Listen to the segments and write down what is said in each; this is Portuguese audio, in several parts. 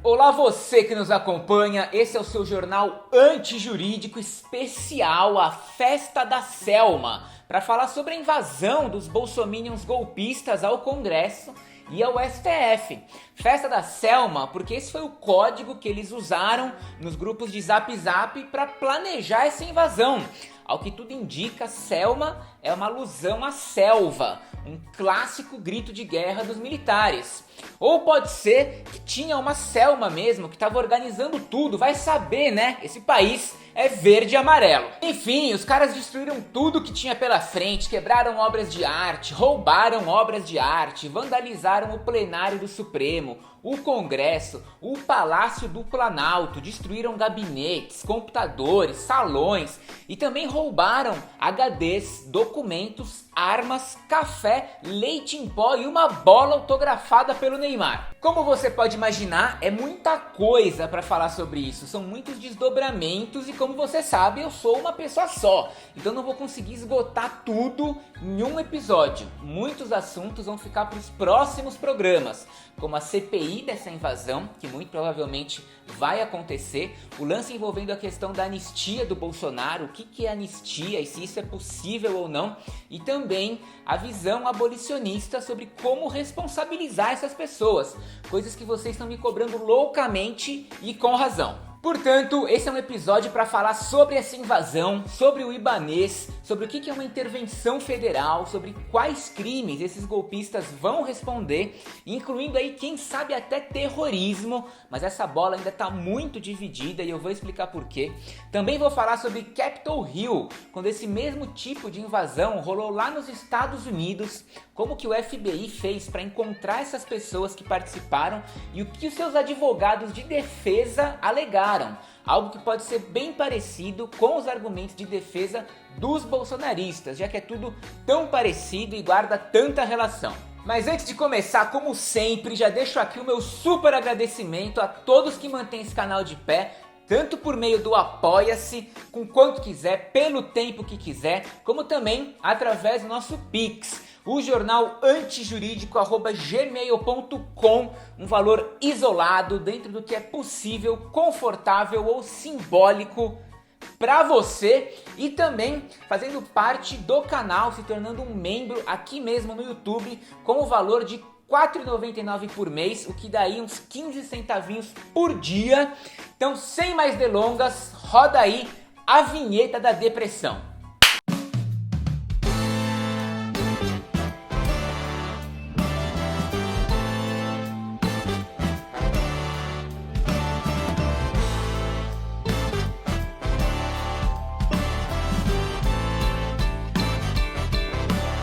Olá você que nos acompanha, esse é o seu jornal antijurídico especial, a Festa da Selma, para falar sobre a invasão dos bolsominions golpistas ao Congresso e ao STF. Festa da Selma, porque esse foi o código que eles usaram nos grupos de Zap Zap para planejar essa invasão. Ao que tudo indica, Selma é uma alusão à selva, um clássico grito de guerra dos militares. Ou pode ser que tinha uma Selma mesmo, que estava organizando tudo, vai saber, né? Esse país é verde e amarelo. Enfim, os caras destruíram tudo que tinha pela frente, quebraram obras de arte, roubaram obras de arte, vandalizaram o plenário do Supremo, o Congresso, o Palácio do Planalto, destruíram gabinetes, computadores, salões e também roubaram HDs, documentos, armas, café, leite em pó e uma bola autografada pelo Neymar. Como você pode imaginar, é muita coisa para falar sobre isso, são muitos desdobramentos e como você sabe, eu sou uma pessoa só, então não vou conseguir esgotar tudo em um episódio. Muitos assuntos vão ficar para os próximos programas, como a CPI dessa invasão, que muito provavelmente vai acontecer, o lance envolvendo a questão da anistia do Bolsonaro, o que é anistia e se isso é possível ou não, e também a visão abolicionista sobre como responsabilizar essas pessoas, coisas que vocês estão me cobrando loucamente e com razão. Portanto, esse é um episódio para falar sobre essa invasão, sobre o Ibanez, sobre o que é uma intervenção federal, sobre quais crimes esses golpistas vão responder, incluindo aí, quem sabe, até terrorismo, mas essa bola ainda está muito dividida e eu vou explicar por quê. Também vou falar sobre Capitol Hill, quando esse mesmo tipo de invasão rolou lá nos Estados Unidos, como que o FBI fez para encontrar essas pessoas que participaram e o que os seus advogados de defesa alegaram. Algo que pode ser bem parecido com os argumentos de defesa dos bolsonaristas, já que é tudo tão parecido e guarda tanta relação. Mas antes de começar, como sempre, já deixo aqui o meu super agradecimento a todos que mantêm esse canal de pé, tanto por meio do Apoia-se, com quanto quiser, pelo tempo que quiser, como também através do nosso Pix, o jornal antijurídico@gmail.com, um valor isolado dentro do que é possível, confortável ou simbólico para você e também fazendo parte do canal, se tornando um membro aqui mesmo no YouTube com o valor de R$ 4,99 por mês, o que dá aí uns 15 centavinhos por dia. Então, sem mais delongas, roda aí a vinheta da depressão.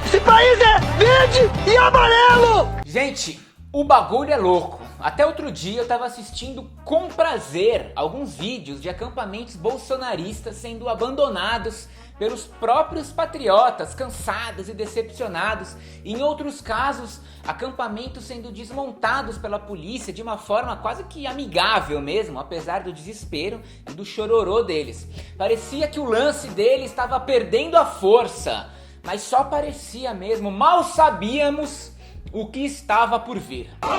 Esse país é verde e amarelo! Gente, o bagulho é louco. Até outro dia eu tava assistindo com prazer alguns vídeos de acampamentos bolsonaristas sendo abandonados pelos próprios patriotas, cansados e decepcionados. Em outros casos, acampamentos sendo desmontados pela polícia de uma forma quase que amigável mesmo, apesar do desespero e do chororô deles. Parecia que o lance deles estava perdendo a força, mas só parecia mesmo, mal sabíamos o que estava por vir. Por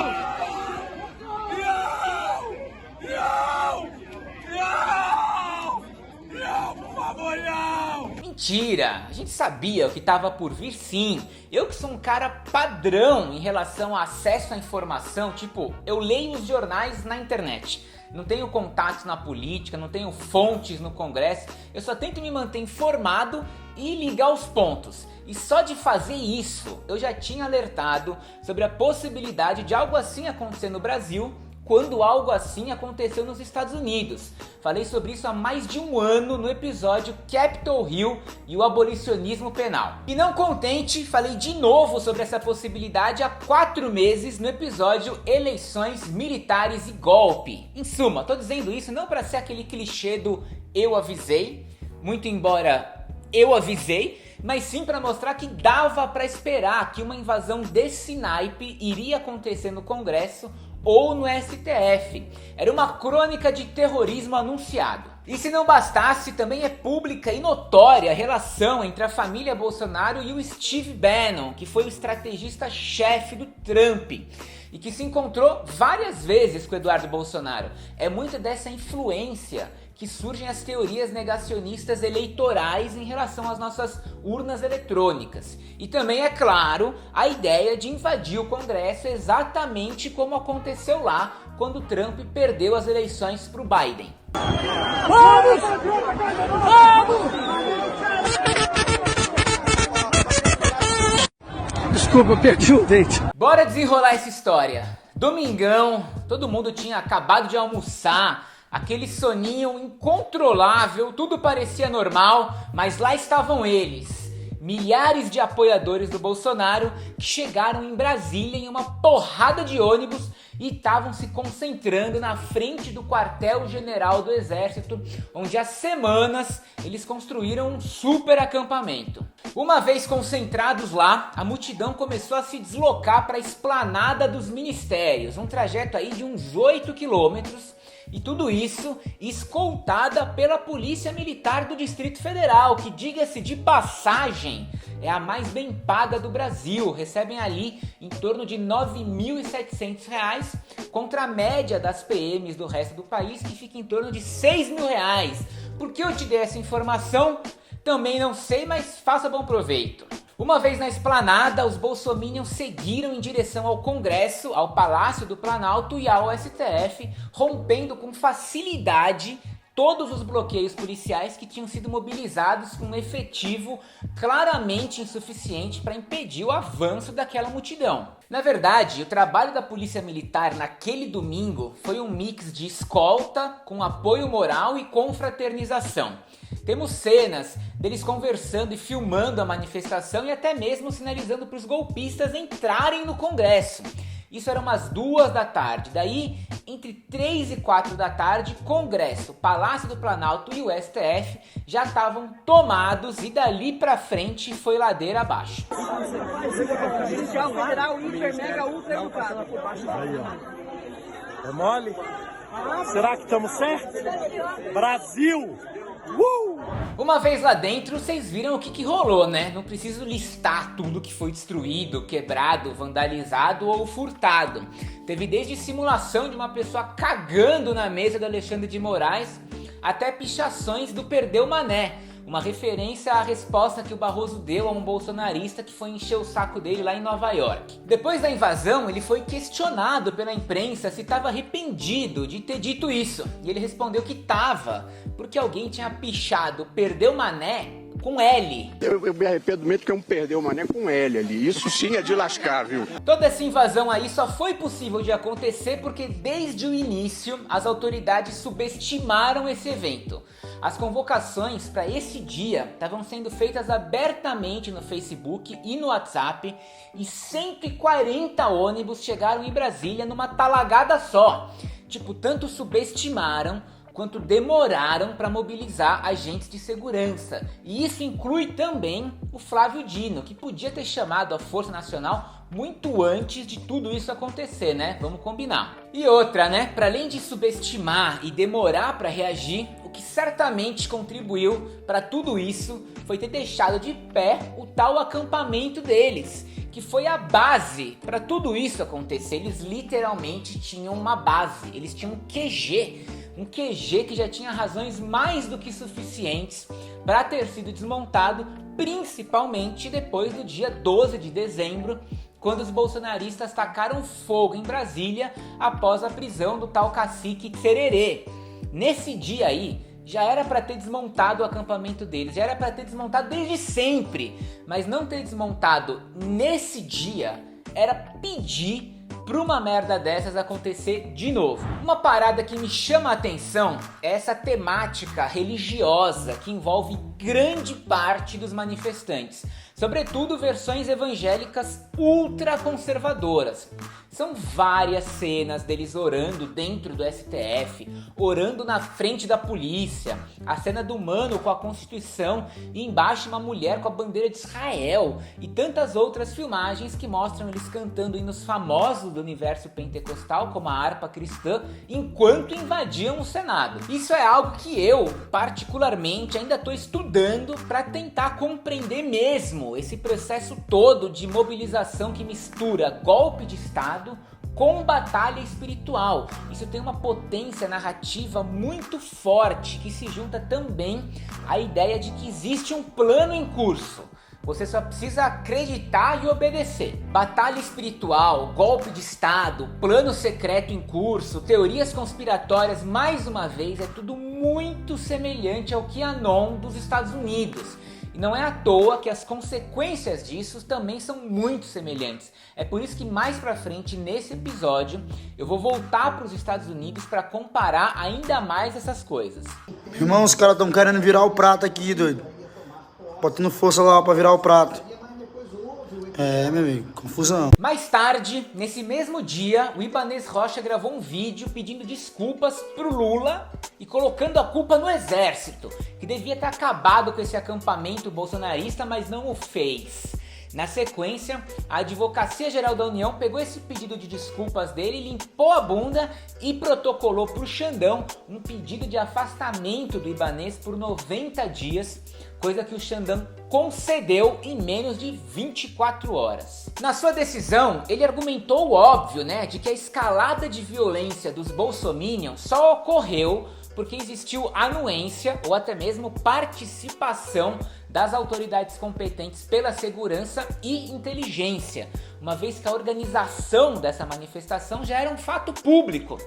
favor, não! Mentira, a gente sabia o que estava por vir sim. Eu que sou um cara padrão em relação a acesso à informação, tipo, eu leio os jornais na internet. Não tenho contatos na política, não tenho fontes no Congresso, eu só tento me manter informado e ligar os pontos. E só de fazer isso, eu já tinha alertado sobre a possibilidade de algo assim acontecer no Brasil, quando algo assim aconteceu nos Estados Unidos. Falei sobre isso há mais de um ano no episódio Capitol Hill e o abolicionismo penal. E não contente, falei de novo sobre essa possibilidade há 4 meses no episódio Eleições, Militares e Golpe. Em suma, tô dizendo isso não para ser aquele clichê do eu avisei, muito embora eu avisei, mas sim para mostrar que dava para esperar que uma invasão desse naipe iria acontecer no Congresso ou no STF. Era uma crônica de terrorismo anunciado. E se não bastasse, também é pública e notória a relação entre a família Bolsonaro e o Steve Bannon, que foi o estrategista-chefe do Trump. e que se encontrou várias vezes com Eduardo Bolsonaro. É muito dessa influência que surgem as teorias negacionistas eleitorais em relação às nossas urnas eletrônicas. E também, é claro, a ideia de invadir o Congresso exatamente como aconteceu lá quando Trump perdeu as eleições para o Biden. Vamos! Vamos! Desculpa, perdi o dente. Bora desenrolar essa história. Domingão, todo mundo tinha acabado de almoçar, aquele soninho incontrolável, tudo parecia normal, mas lá estavam eles, milhares de apoiadores do Bolsonaro que chegaram em Brasília em uma porrada de ônibus e estavam se concentrando na frente do quartel-general do Exército, onde há semanas eles construíram um super acampamento. Uma vez concentrados lá, a multidão começou a se deslocar para a esplanada dos ministérios, um trajeto aí de uns 8 quilômetros, e tudo isso escoltada pela Polícia Militar do Distrito Federal, que, diga-se de passagem, é a mais bem paga do Brasil. Recebem ali em torno de R$ 9.700, contra a média das PMs do resto do país, que fica em torno de R$ 6.000. Por que eu te dei essa informação? Também não sei, mas faça bom proveito. Uma vez na esplanada, os bolsominions seguiram em direção ao Congresso, ao Palácio do Planalto e ao STF, rompendo com facilidade todos os bloqueios policiais que tinham sido mobilizados com um efetivo claramente insuficiente para impedir o avanço daquela multidão. Na verdade, o trabalho da Polícia Militar naquele domingo foi um mix de escolta, com apoio moral e confraternização. Temos cenas deles conversando e filmando a manifestação e até mesmo sinalizando para os golpistas entrarem no Congresso. Isso era umas 2 da tarde. Daí, entre 3 e 4 da tarde, Congresso, Palácio do Planalto e o STF já estavam tomados e dali pra frente foi ladeira abaixo. É mole? Será que estamos certos? Brasil! Uma vez lá dentro, vocês viram o que rolou, né? Não preciso listar tudo que foi destruído, quebrado, vandalizado ou furtado. Teve desde simulação de uma pessoa cagando na mesa do Alexandre de Moraes, até pichações do Perdeu Mané, uma referência à resposta que o Barroso deu a um bolsonarista que foi encher o saco dele lá em Nova York. Depois da invasão, ele foi questionado pela imprensa se estava arrependido de ter dito isso. E ele respondeu que estava, porque alguém tinha pichado Perdeu Mané com L. Eu me arrependo mesmo que eu perdi o Mané com L ali. Isso sim é de lascar, viu? Toda essa invasão aí só foi possível de acontecer porque desde o início as autoridades subestimaram esse evento. As convocações para esse dia estavam sendo feitas abertamente no Facebook e no WhatsApp e 140 ônibus chegaram em Brasília numa talagada só. Tipo, tanto subestimaram quanto demoraram para mobilizar agentes de segurança. E isso inclui também o Flávio Dino, que podia ter chamado a Força Nacional muito antes de tudo isso acontecer, né? Vamos combinar. E outra, né? Para além de subestimar e demorar para reagir, o que certamente contribuiu para tudo isso foi ter deixado de pé o tal acampamento deles, que foi a base para tudo isso acontecer. Eles literalmente tinham uma base, eles tinham um QG. Um QG que já tinha razões mais do que suficientes para ter sido desmontado, principalmente depois do dia 12 de dezembro, quando os bolsonaristas tacaram fogo em Brasília após a prisão do tal cacique Sererê. Nesse dia aí, já era para ter desmontado o acampamento deles, já era para ter desmontado desde sempre, mas não ter desmontado nesse dia era pedir para uma merda dessas acontecer de novo. Uma parada que me chama a atenção é essa temática religiosa que envolve grande parte dos manifestantes, sobretudo versões evangélicas ultraconservadoras. São várias cenas deles orando dentro do STF, orando na frente da polícia, a cena do mano com a Constituição e embaixo uma mulher com a bandeira de Israel e tantas outras filmagens que mostram eles cantando hinos famosos do universo pentecostal, como a harpa cristã, enquanto invadiam o Senado. Isso é algo que eu, particularmente, ainda estou estudando para tentar compreender mesmo esse processo todo de mobilização que mistura golpe de Estado com batalha espiritual. Isso tem uma potência narrativa muito forte que se junta também à ideia de que existe um plano em curso. Você só precisa acreditar e obedecer. Batalha espiritual, golpe de estado, plano secreto em curso, teorias conspiratórias, mais uma vez, é tudo muito semelhante ao QAnon dos Estados Unidos. E não é à toa que as consequências disso também são muito semelhantes. É por isso que mais pra frente, nesse episódio, eu vou voltar para os Estados Unidos para comparar ainda mais essas coisas. Irmão, os caras estão querendo virar o prato aqui, doido. Botando força lá pra virar o prato. É, meu amigo, confusão. Mais tarde, nesse mesmo dia, o Ibanez Rocha gravou um vídeo pedindo desculpas pro Lula e colocando a culpa no exército, que devia ter acabado com esse acampamento bolsonarista, mas não o fez. Na sequência, a Advocacia Geral da União pegou esse pedido de desculpas dele, limpou a bunda e protocolou pro Xandão um pedido de afastamento do Ibanez por 90 dias, coisa que o Xandão concedeu em menos de 24 horas. Na sua decisão, ele argumentou o óbvio, de que a escalada de violência dos bolsominions só ocorreu porque existiu anuência ou até mesmo participação das autoridades competentes pela segurança e inteligência, uma vez que a organização dessa manifestação já era um fato público.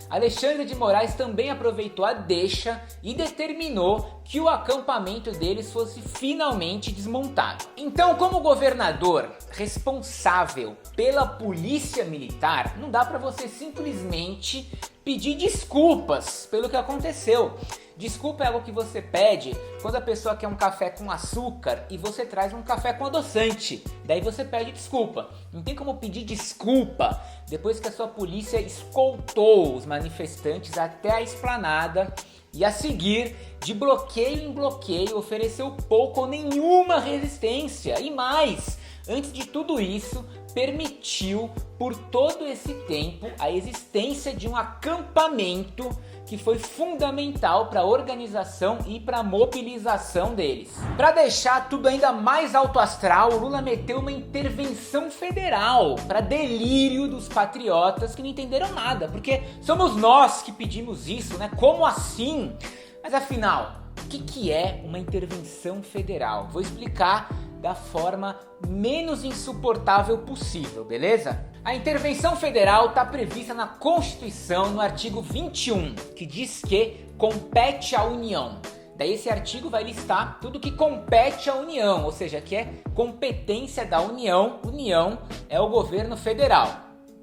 Alexandre de Moraes também aproveitou a deixa e determinou que o acampamento deles fosse finalmente desmontado. Então, como governador responsável pela polícia militar, não dá para você simplesmente pedir desculpas pelo que aconteceu. Desculpa é algo que você pede quando a pessoa quer um café com açúcar e você traz um café com adoçante. Daí você pede desculpa. Não tem como pedir desculpa depois que a sua polícia escoltou os manifestantes até a esplanada e a seguir, de bloqueio em bloqueio, ofereceu pouco ou nenhuma resistência. E mais, antes de tudo isso, permitiu por todo esse tempo a existência de um acampamento que foi fundamental para a organização e para a mobilização deles. Para deixar tudo ainda mais alto astral, o Lula meteu uma intervenção federal para delírio dos patriotas que não entenderam nada, porque somos nós que pedimos isso, Como assim? Mas afinal, o que é uma intervenção federal? Vou explicar da forma menos insuportável possível, beleza? A intervenção federal está prevista na Constituição, no artigo 21, que diz que compete à União. Daí esse artigo vai listar tudo que compete à União, ou seja, que é competência da União. União é o governo federal,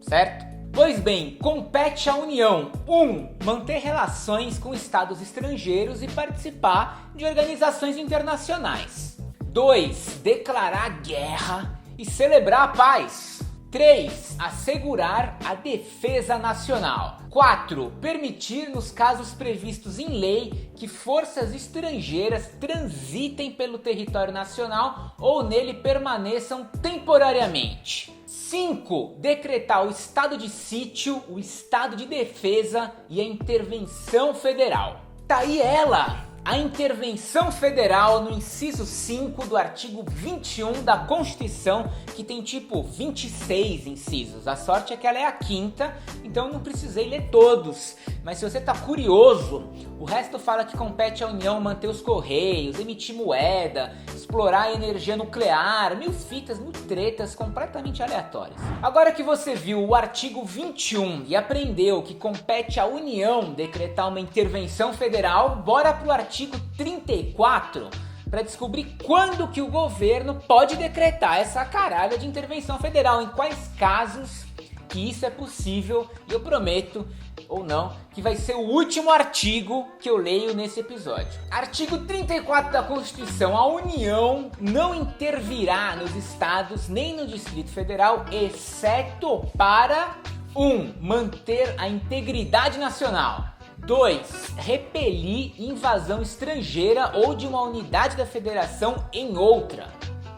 certo? Pois bem, compete à União 1. Manter relações com estados estrangeiros e participar de organizações internacionais. 2. Declarar guerra e celebrar a paz. 3. Assegurar a defesa nacional. 4. Permitir, nos casos previstos em lei, que forças estrangeiras transitem pelo território nacional ou nele permaneçam temporariamente. 5. Decretar o estado de sítio, o estado de defesa e a intervenção federal. Tá aí ela! A intervenção federal no inciso 5 do artigo 21 da Constituição, que tem tipo 26 incisos. A sorte é que ela é a quinta, então não precisei ler todos. Mas se você tá curioso, o resto fala que compete à União manter os correios, emitir moeda, explorar a energia nuclear, mil fitas, mil tretas completamente aleatórias. Agora que você viu o artigo 21 e aprendeu que compete à União decretar uma intervenção federal, bora pro artigo 34 para descobrir quando que o governo pode decretar essa caralha de intervenção federal, em quais casos que isso é possível, e eu prometo, ou não, que vai ser o último artigo que eu leio nesse episódio. Artigo 34 da Constituição. A União não intervirá nos estados nem no Distrito Federal, exceto para 1. Manter a integridade nacional. 2. Repelir invasão estrangeira ou de uma unidade da federação em outra.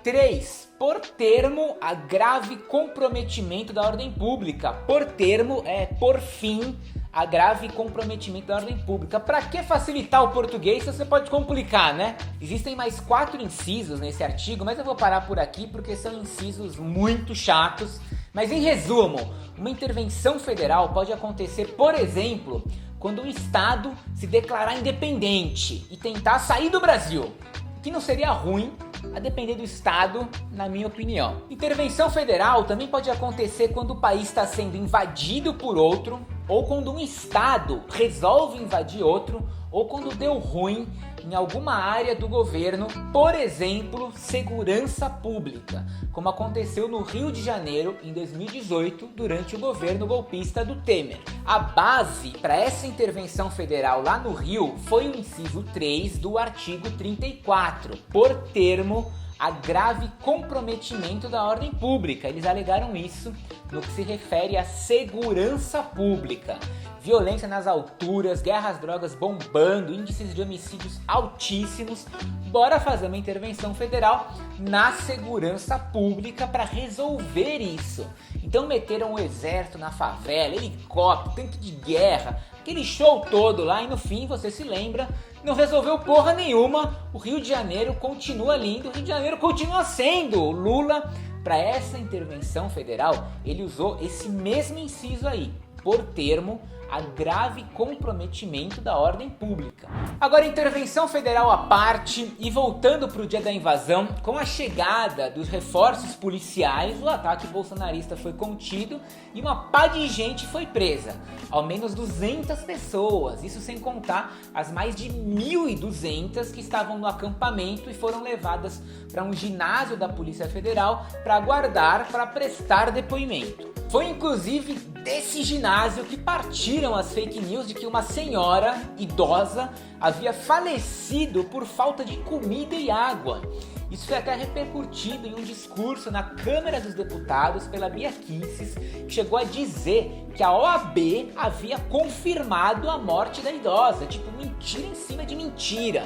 3. Por termo a grave comprometimento da ordem pública. Por termo é por fim a grave comprometimento da ordem pública. Para que facilitar o português se você pode complicar, Existem mais 4 incisos nesse artigo, mas eu vou parar por aqui porque são incisos muito chatos. Mas em resumo, uma intervenção federal pode acontecer, por exemplo, quando um estado se declarar independente e tentar sair do Brasil, o que não seria ruim, a depender do estado, na minha opinião. Intervenção federal também pode acontecer quando o país está sendo invadido por outro, ou quando um estado resolve invadir outro, ou quando deu ruim em alguma área do governo, por exemplo, segurança pública, como aconteceu no Rio de Janeiro em 2018, durante o governo golpista do Temer. A base para essa intervenção federal lá no Rio foi o inciso 3 do artigo 34, por termo a grave comprometimento da ordem pública. Eles alegaram isso no que se refere à segurança pública. Violência nas alturas, guerra às drogas bombando, índices de homicídios altíssimos. Bora fazer uma intervenção federal na segurança pública para resolver isso. Então meteram o exército na favela, helicóptero, tanque de guerra, aquele show todo lá e no fim, você se lembra, não resolveu porra nenhuma. O Rio de Janeiro continua lindo, o Rio de Janeiro continua sendo. O Lula, para essa intervenção federal, ele usou esse mesmo inciso aí, por termo a grave comprometimento da ordem pública. Agora, intervenção federal à parte e voltando para o dia da invasão, com a chegada dos reforços policiais, o ataque bolsonarista foi contido e uma pá de gente foi presa. Ao menos 200 pessoas, isso sem contar as mais de 1.200 que estavam no acampamento e foram levadas para um ginásio da Polícia Federal para aguardar para prestar depoimento. Foi inclusive desse ginásio que partiram as fake news de que uma senhora idosa havia falecido por falta de comida e água. Isso foi até repercutido em um discurso na Câmara dos Deputados pela Bia Kicis, que chegou a dizer que a OAB havia confirmado a morte da idosa. Tipo, mentira em cima de mentira.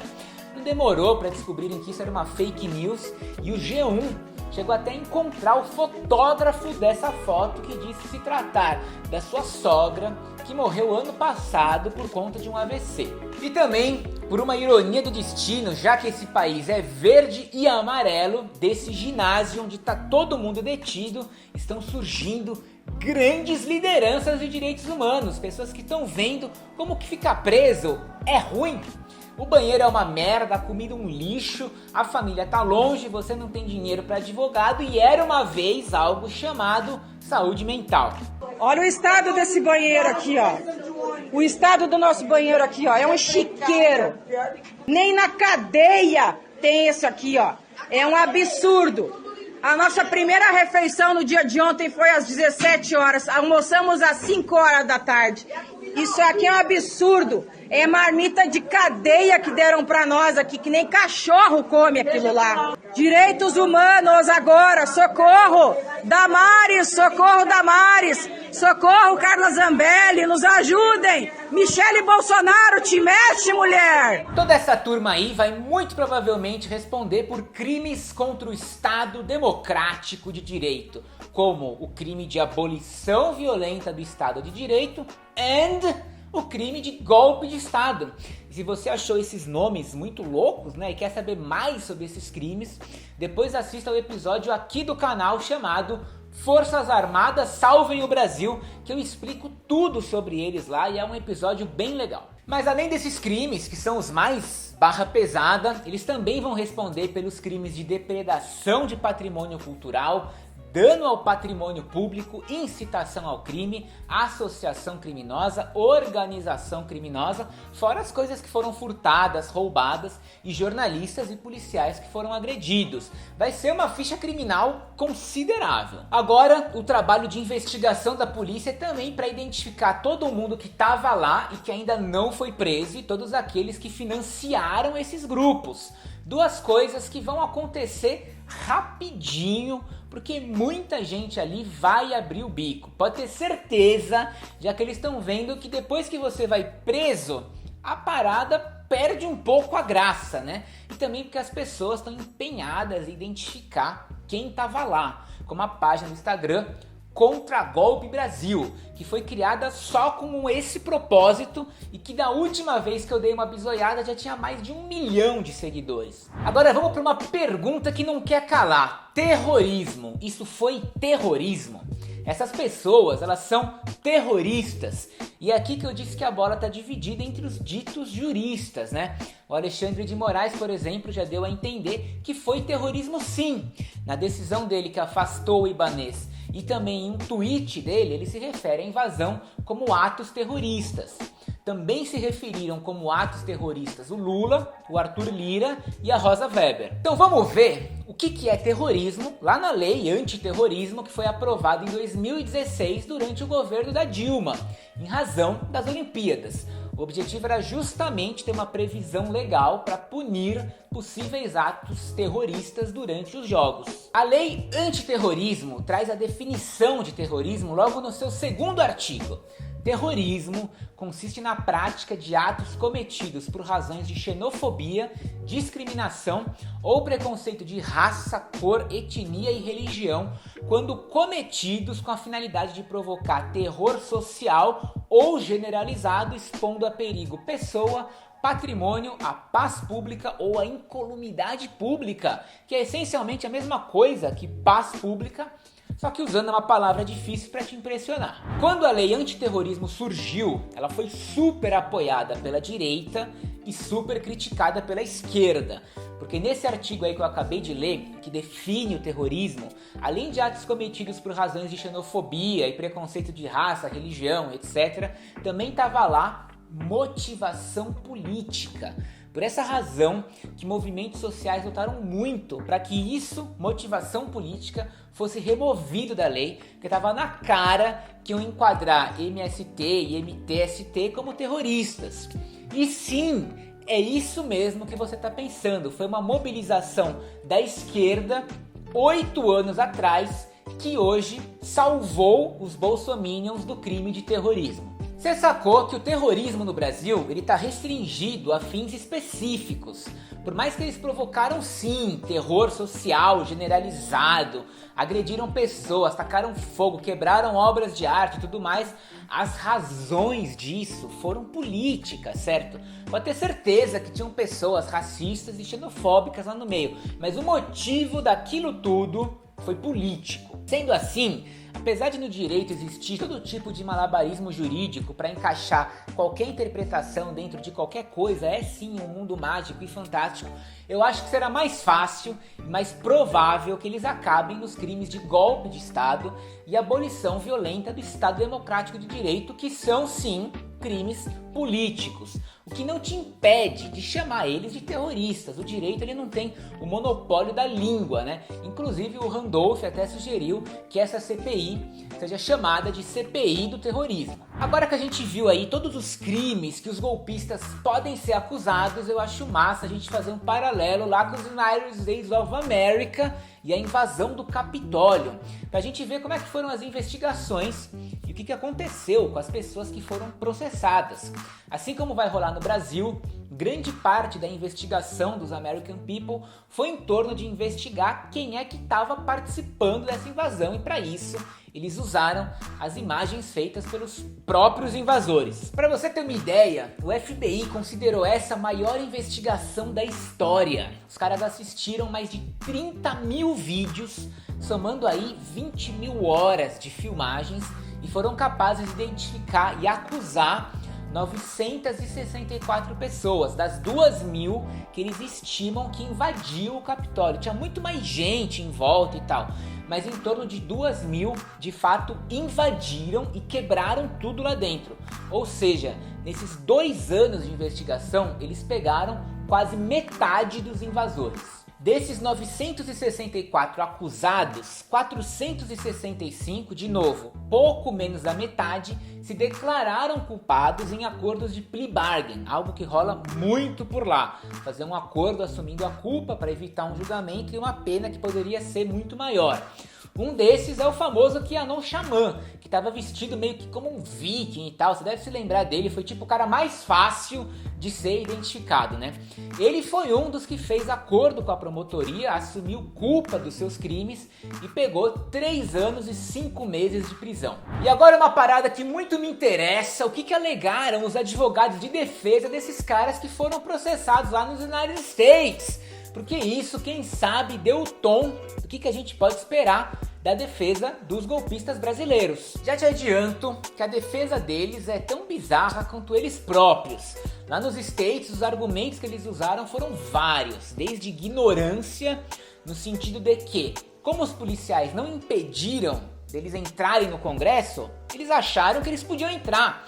Não demorou para descobrirem que isso era uma fake news e o G1 chegou até a encontrar o fotógrafo dessa foto, que disse se tratar da sua sogra, que morreu ano passado por conta de um AVC. E também, por uma ironia do destino, já que esse país é verde e amarelo, desse ginásio onde está todo mundo detido, estão surgindo grandes lideranças de direitos humanos, pessoas que estão vendo como que ficar preso é ruim. O banheiro é uma merda, a comida um lixo, a família tá longe, você não tem dinheiro para advogado e era uma vez algo chamado saúde mental. Olha o estado desse banheiro aqui, ó. O estado do nosso banheiro aqui, ó, é um chiqueiro. Nem na cadeia tem esse aqui, ó. É um absurdo. A nossa primeira refeição no dia de ontem foi às 17 horas. Almoçamos às 5 horas da tarde. Isso aqui é um absurdo. É marmita de cadeia que deram pra nós aqui, que nem cachorro come aquilo lá. Direitos humanos agora, socorro! Damares, socorro Damares! Socorro Carla Zambelli, nos ajudem! Michele Bolsonaro, te mexe, mulher! Toda essa turma aí vai muito provavelmente responder por crimes contra o Estado democrático de direito, como o crime de abolição violenta do Estado de Direito e o crime de golpe de Estado. E se você achou esses nomes muito loucos, né, e quer saber mais sobre esses crimes, depois assista ao episódio aqui do canal chamado Forças Armadas Salvem o Brasil, que eu explico tudo sobre eles lá e é um episódio bem legal. Mas além desses crimes, que são os mais barra pesada, eles também vão responder pelos crimes de depredação de patrimônio cultural, dano ao patrimônio público, incitação ao crime, associação criminosa, organização criminosa, fora as coisas que foram furtadas, roubadas e jornalistas e policiais que foram agredidos. Vai ser uma ficha criminal considerável. Agora, o trabalho de investigação da polícia é também para identificar todo mundo que estava lá e que ainda não foi preso e todos aqueles que financiaram esses grupos. Duas coisas que vão acontecer rapidinho, porque muita gente ali vai abrir o bico. Pode ter certeza, já que eles estão vendo que depois que você vai preso, a parada perde um pouco a graça, né? E também porque as pessoas estão empenhadas em identificar quem estava lá, como a página do Instagram Contra Golpe Brasil, que foi criada só com esse propósito e que da última vez que eu dei uma bisoiada já tinha mais de 1 milhão de seguidores. Agora vamos para uma pergunta que não quer calar. Terrorismo, isso foi terrorismo? Essas pessoas, elas são terroristas. E é aqui que eu disse que a bola está dividida entre os ditos juristas, né? O Alexandre de Moraes, por exemplo, já deu a entender que foi terrorismo sim. Na decisão dele que afastou o Ibanez e também em um tweet dele, ele se refere à invasão como atos terroristas. Também se referiram como atos terroristas o Lula, o Arthur Lira e a Rosa Weber. Então vamos ver o que é terrorismo lá na lei antiterrorismo que foi aprovada em 2016 durante o governo da Dilma, em razão das Olimpíadas. O objetivo era justamente ter uma previsão legal para punir possíveis atos terroristas durante os jogos. A lei antiterrorismo traz a definição de terrorismo logo no seu segundo artigo. Terrorismo consiste na prática de atos cometidos por razões de xenofobia, discriminação ou preconceito de raça, cor, etnia e religião, quando cometidos com a finalidade de provocar terror social ou generalizado, expondo a perigo pessoa, patrimônio, a paz pública ou a incolumidade pública, que é essencialmente a mesma coisa que paz pública, só que usando uma palavra difícil para te impressionar. Quando a lei antiterrorismo surgiu, ela foi super apoiada pela direita e super criticada pela esquerda. Porque nesse artigo aí que eu acabei de ler, que define o terrorismo, além de atos cometidos por razões de xenofobia e preconceito de raça, religião, etc., também estava lá motivação política. Por essa razão que movimentos sociais lutaram muito para que isso, motivação política, fosse removido da lei, porque estava na cara que iam enquadrar MST e MTST como terroristas. E sim, é isso mesmo que você está pensando, foi uma mobilização da esquerda 8 anos atrás que hoje salvou os bolsominions do crime de terrorismo. Você sacou que o terrorismo no Brasil ele está restringido a fins específicos. Por mais que eles provocaram sim terror social generalizado, agrediram pessoas, tacaram fogo, quebraram obras de arte e tudo mais, as razões disso foram políticas, certo? Pode ter certeza que tinham pessoas racistas e xenofóbicas lá no meio, mas o motivo daquilo tudo foi político. Sendo assim, apesar de no direito existir todo tipo de malabarismo jurídico para encaixar qualquer interpretação dentro de qualquer coisa, é sim um mundo mágico e fantástico, eu acho que será mais fácil e mais provável que eles acabem nos crimes de golpe de Estado e abolição violenta do Estado Democrático de Direito, que são sim crimes políticos, o que não te impede de chamar eles de terroristas. O direito ele não tem o monopólio da língua, né? Inclusive o Randolph até sugeriu que essa CPI seja chamada de CPI do terrorismo. Agora que a gente viu aí todos os crimes que os golpistas podem ser acusados, eu acho massa a gente fazer um paralelo lá com os United States of America e a invasão do Capitólio, pra gente ver como é que foram as investigações e o que aconteceu com as pessoas que foram processadas. Assim como vai rolar no Brasil, grande parte da investigação dos American People foi em torno de investigar quem é que estava participando dessa invasão, e para isso eles usaram as imagens feitas pelos próprios invasores. Para você ter uma ideia, o FBI considerou essa a maior investigação da história. Os caras assistiram mais de 30 mil vídeos, somando aí 20 mil horas de filmagens, e foram capazes de identificar e acusar 964 pessoas, das 2.000 que eles estimam que invadiu o Capitólio. Tinha muito mais gente em volta e tal, mas em torno de 2.000 de fato invadiram e quebraram tudo lá dentro. Ou seja, nesses 2 anos de investigação, eles pegaram quase metade dos invasores. Desses 964 acusados, 465, de novo, pouco menos da metade, se declararam culpados em acordos de plea bargain, algo que rola muito por lá. Fazer um acordo assumindo a culpa para evitar um julgamento e uma pena que poderia ser muito maior. Um desses é o famoso Kianon Xamã, que estava vestido meio que como um viking e tal. Você deve se lembrar dele, foi tipo o cara mais fácil de ser identificado, né? Ele foi um dos que fez acordo com a promotoria, assumiu culpa dos seus crimes e pegou 3 anos e 5 meses de prisão. E agora uma parada que muito me interessa, o que alegaram os advogados de defesa desses caras que foram processados lá nos United States? Porque isso, quem sabe, deu o tom do que a gente pode esperar da defesa dos golpistas brasileiros. Já te adianto que a defesa deles é tão bizarra quanto eles próprios. Lá nos States, os argumentos que eles usaram foram vários, desde ignorância, no sentido de que, como os policiais não impediram deles entrarem no Congresso, eles acharam que eles podiam entrar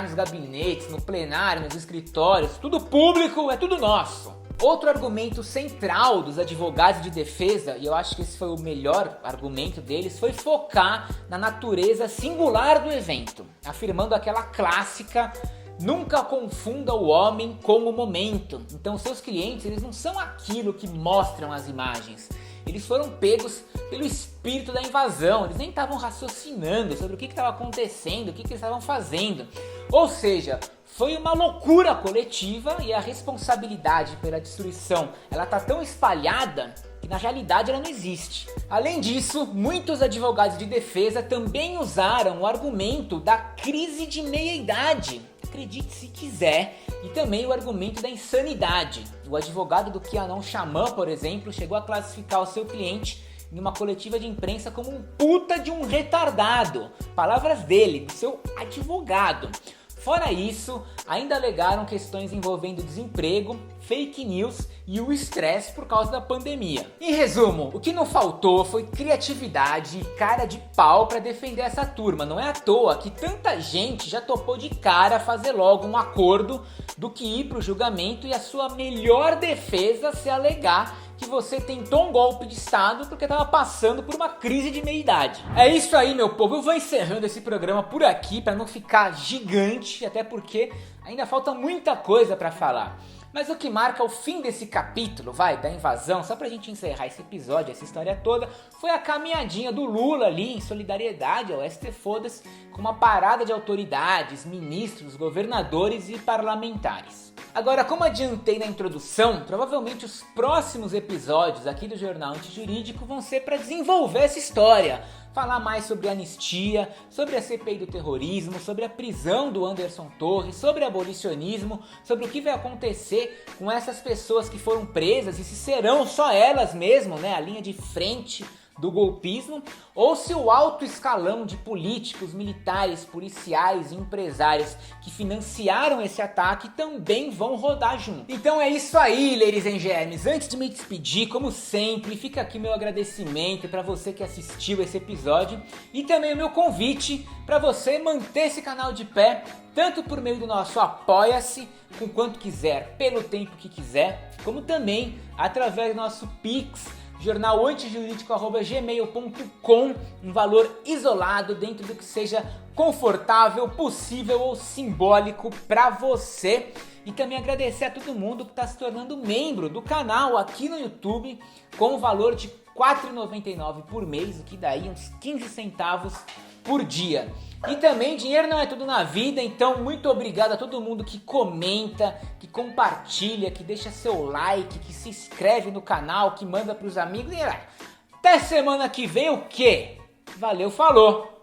nos gabinetes, no plenário, nos escritórios, tudo público, é tudo nosso. Outro argumento central dos advogados de defesa, e eu acho que esse foi o melhor argumento deles, foi focar na natureza singular do evento, afirmando aquela clássica: nunca confunda o homem com o momento. Então seus clientes, eles não são aquilo que mostram as imagens. Eles foram pegos pelo espírito da invasão, eles nem estavam raciocinando sobre o que estava acontecendo, o que eles estavam fazendo. Ou seja, foi uma loucura coletiva e a responsabilidade pela destruição, ela está tão espalhada que na realidade ela não existe. Além disso, muitos advogados de defesa também usaram o argumento da crise de meia-idade, acredite se quiser, e também o argumento da insanidade. O advogado do QAnon Xamã, por exemplo, chegou a classificar o seu cliente em uma coletiva de imprensa como um puta de um retardado. Palavras dele, do seu advogado. Fora isso, ainda alegaram questões envolvendo desemprego, fake news e o estresse por causa da pandemia. Em resumo, o que não faltou foi criatividade e cara de pau para defender essa turma. Não é à toa que tanta gente já topou de cara fazer logo um acordo do que ir pro julgamento e a sua melhor defesa se alegar que você tentou um golpe de estado porque estava passando por uma crise de meia-idade. É isso aí, meu povo. Eu vou encerrando esse programa por aqui para não ficar gigante, até porque ainda falta muita coisa para falar. Mas o que marca o fim desse capítulo, da invasão, só pra gente encerrar esse episódio, essa história toda, foi a caminhadinha do Lula ali em solidariedade ao STFodas, com uma parada de autoridades, ministros, governadores e parlamentares. Agora, como adiantei na introdução, provavelmente os próximos episódios aqui do Jornal Antijurídico vão ser para desenvolver essa história. Falar mais sobre a anistia, sobre a CPI do terrorismo, sobre a prisão do Anderson Torres, sobre abolicionismo, sobre o que vai acontecer com essas pessoas que foram presas e se serão só elas mesmo, a linha de frente do golpismo, ou se o alto escalão de políticos, militares, policiais e empresários que financiaram esse ataque também vão rodar junto. Então é isso aí, ladies and gentlemen. Antes de me despedir, como sempre, fica aqui meu agradecimento para você que assistiu esse episódio e também o meu convite para você manter esse canal de pé, tanto por meio do nosso Apoia-se, com quanto quiser, pelo tempo que quiser, como também através do nosso Pix, jornalantijurídico@gmail.com, um valor isolado dentro do que seja confortável, possível ou simbólico para você. E também agradecer a todo mundo que está se tornando membro do canal aqui no YouTube com o valor de R$ 4,99 por mês, o que daí uns 15 centavos por dia. E também dinheiro não é tudo na vida, então muito obrigado a todo mundo que comenta, que compartilha, que deixa seu like, que se inscreve no canal, que manda pros amigos. E até semana que vem o quê? Valeu, falou!